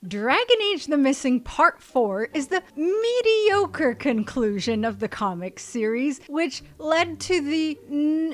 Dragon Age the Missing Part 4 is the mediocre conclusion of the comic series, which led to the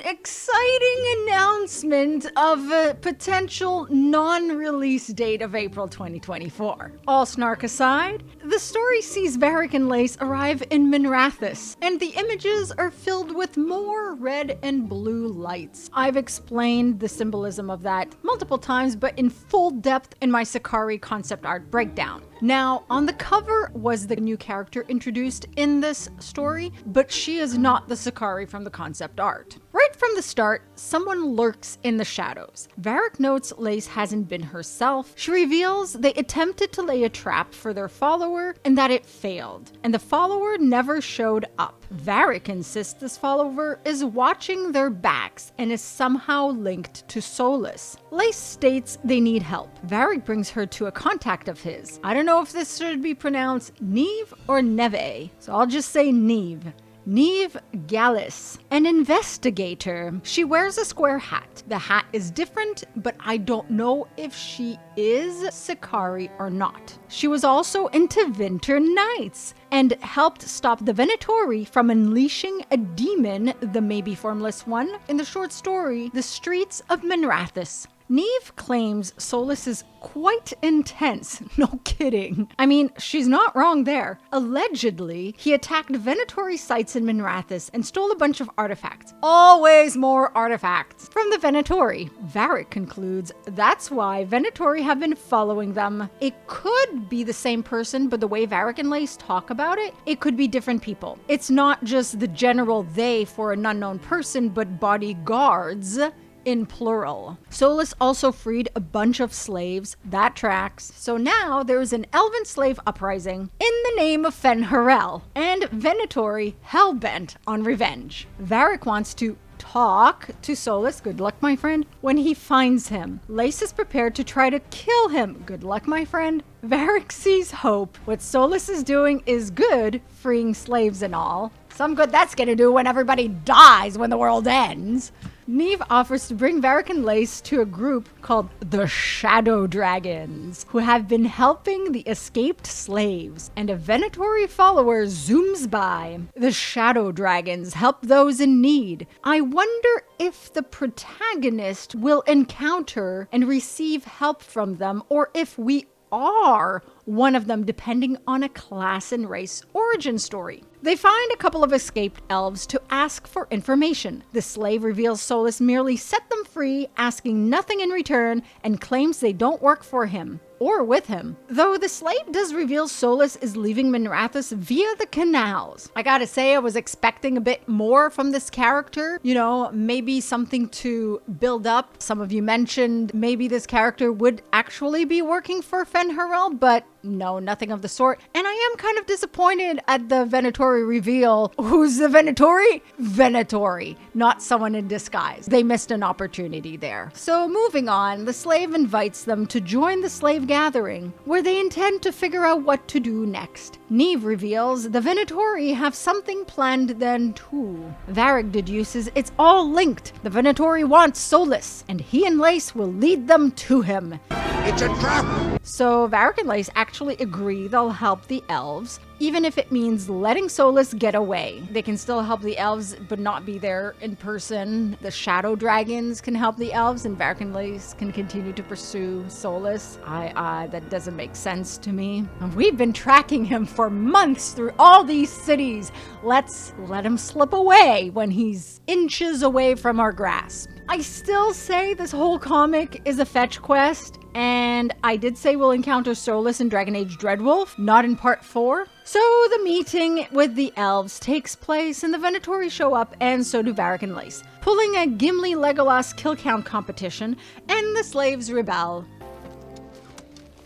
exciting announcement of a potential non-release date of April 2024. All snark aside, the story sees Varric and Lace arrive in Minrathous, and the images are filled with more red and blue lights. I've explained the symbolism of that multiple times, but in full depth in my Sakari concept art breakdown. Now, on the cover was the new character introduced in this story, but she is not the Sakari from the concept art. Right from the start, someone lurks in the shadows. Varric notes Lace hasn't been herself. She reveals they attempted to lay a trap for their follower and that it failed, and the follower never showed up. Varric insists this follower is watching their backs and is somehow linked to Solas. Lace states they need help. Varric brings her to a contact of his. I don't know if this should be pronounced Neve or Neve, so I'll just say Neve. Neve Gallus, an investigator. She wears a square hat. The hat is different, but I don't know if she is Sakari or not. She was also into Winter Nights and helped stop the Venatori from unleashing a demon, the maybe formless one, in the short story, The Streets of Minrathous. Neve claims Solas is quite intense. No kidding. I mean, she's not wrong there. Allegedly, he attacked Venatori sites in Minrathous and stole a bunch of artifacts. Always more artifacts from the Venatori. Varric concludes that's why Venatori have been following them. It could be the same person, but the way Varric and Lace talk about it, it could be different people. It's not just the general they for an unknown person, but bodyguards in plural. Solas also freed a bunch of slaves. That tracks. So now there's an elven slave uprising in the name of Fen'Harel, and Venatori hell-bent on revenge. Varric wants to talk to Solas, good luck my friend, when he finds him. Lace is prepared to try to kill him, good luck my friend. Varric sees hope. What Solas is doing is good, freeing slaves and all. Some good that's gonna do when everybody dies when the world ends. Neve offers to bring Varric and Lace to a group called the Shadow Dragons, who have been helping the escaped slaves, and a Venatori follower zooms by. The Shadow Dragons help those in need. I wonder if the protagonist will encounter and receive help from them, or if we are one of them, depending on a class and race origin story. They find a couple of escaped elves to ask for information. The slave reveals Solas merely set them free, asking nothing in return, and claims they don't work for him or with him. Though the slave does reveal Solas is leaving Minrathous via the canals. I gotta say, I was expecting a bit more from this character. You know, maybe something to build up. Some of you mentioned maybe this character would actually be working for Fen'Harel, but no, nothing of the sort. And I am kind of disappointed at the Venatori reveal. Who's the Venatori? Venatori, not someone in disguise. They missed an opportunity there. So moving on, the slave invites them to join the slave gathering, where they intend to figure out what to do next. Neve reveals the Venatori have something planned then too. Varric deduces it's all linked. The Venatori wants Solas, and he and Lace will lead them to him. It's a trap! So Varric and Lace actually agree they'll help the elves, even if it means letting Solas get away. They can still help the elves, but not be there in person. The Shadow Dragons can help the elves, and Varric and Lace can continue to pursue Solas. That doesn't make sense to me. And we've been tracking him for months through all these cities. Let's let him slip away when he's inches away from our grasp. I still say this whole comic is a fetch quest, and I did say we'll encounter Solas in Dragon Age Dreadwolf, not in part 4. So the meeting with the elves takes place, and the Venatori show up, and so do Varric and Lace, pulling a Gimli Legolas kill count competition, and the slaves rebel.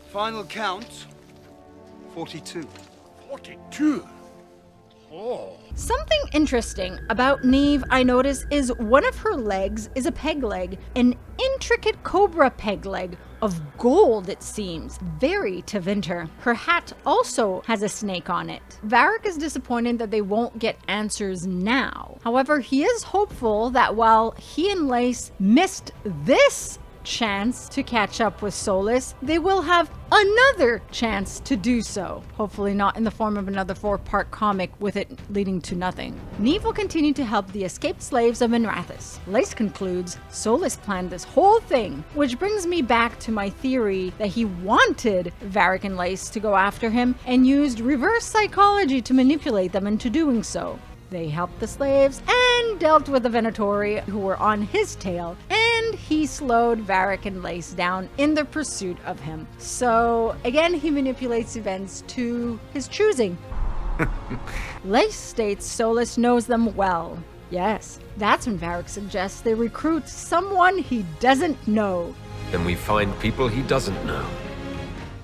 Final count, 42. 42? Oh. Something interesting about Neve I notice is one of her legs is a peg leg, an intricate cobra peg leg of gold, it seems, very Tevinter. Her hat also has a snake on it. Varric is disappointed that they won't get answers now. However, he is hopeful that while he and Lace missed this chance to catch up with Solas, they will have another chance to do so. Hopefully not in the form of another 4-part comic with it leading to nothing. Neve will continue to help the escaped slaves of Minrathous. Lace concludes, Solas planned this whole thing, which brings me back to my theory that he wanted Varric and Lace to go after him and used reverse psychology to manipulate them into doing so. They helped the slaves and dealt with the Venatori who were on his tail, and he slowed Varric and Lace down in the pursuit of him. So again, he manipulates events to his choosing. Lace states Solas knows them well. Yes, that's when Varric suggests they recruit someone he doesn't know. Then we find people he doesn't know.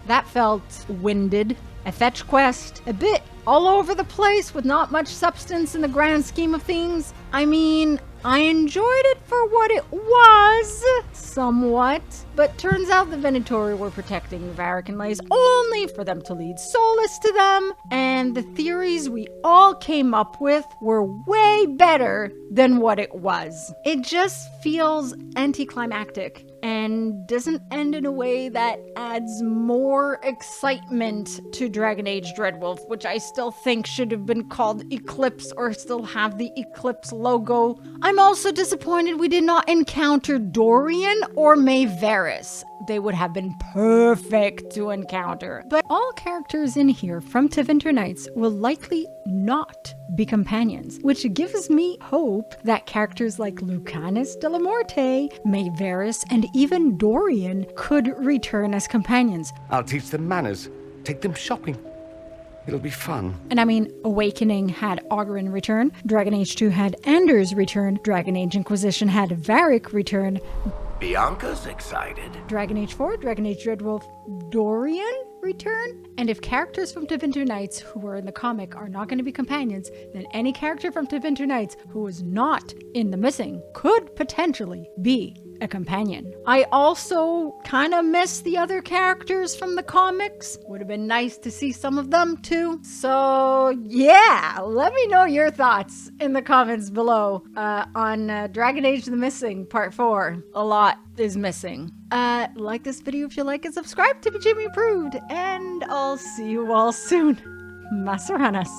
That felt winded. A fetch quest, a bit all over the place with not much substance in the grand scheme of things. I mean, I enjoyed it for what it was, somewhat, but turns out the Venatori were protecting Varric and Lace only for them to lead Solas to them, and the theories we all came up with were way better than what it was. It just feels anticlimactic and doesn't end in a way that adds more excitement to Dragon Age Dreadwolf, which I still think should have been called Eclipse or still have the Eclipse logo. I'm also disappointed we did not encounter Dorian or Maeveris. They would have been perfect to encounter. But all characters in here from Tevinter Nights will likely not be companions, which gives me hope that characters like Lucanus de la Morte, Maeveris, and even Dorian could return as companions. I'll teach them manners, take them shopping. It'll be fun. And I mean, Awakening had Ogarin return, Dragon Age 2 had Anders return, Dragon Age Inquisition had Varric return, Bianca's excited. Dragon Age 4, Dragon Age Dreadwolf, Dorian return? And if characters from Tevinter Nights who were in the comic are not going to be companions, then any character from Tevinter Nights who is not in the missing could potentially be a companion. I also kind of miss the other characters from the comics. Would have been nice to see some of them too. So yeah, let me know your thoughts in the comments below on Dragon Age The Missing Part 4. A lot is missing. Like this video if you like and subscribe to be Jimmy Approved, and I'll see you all soon. Masaranas.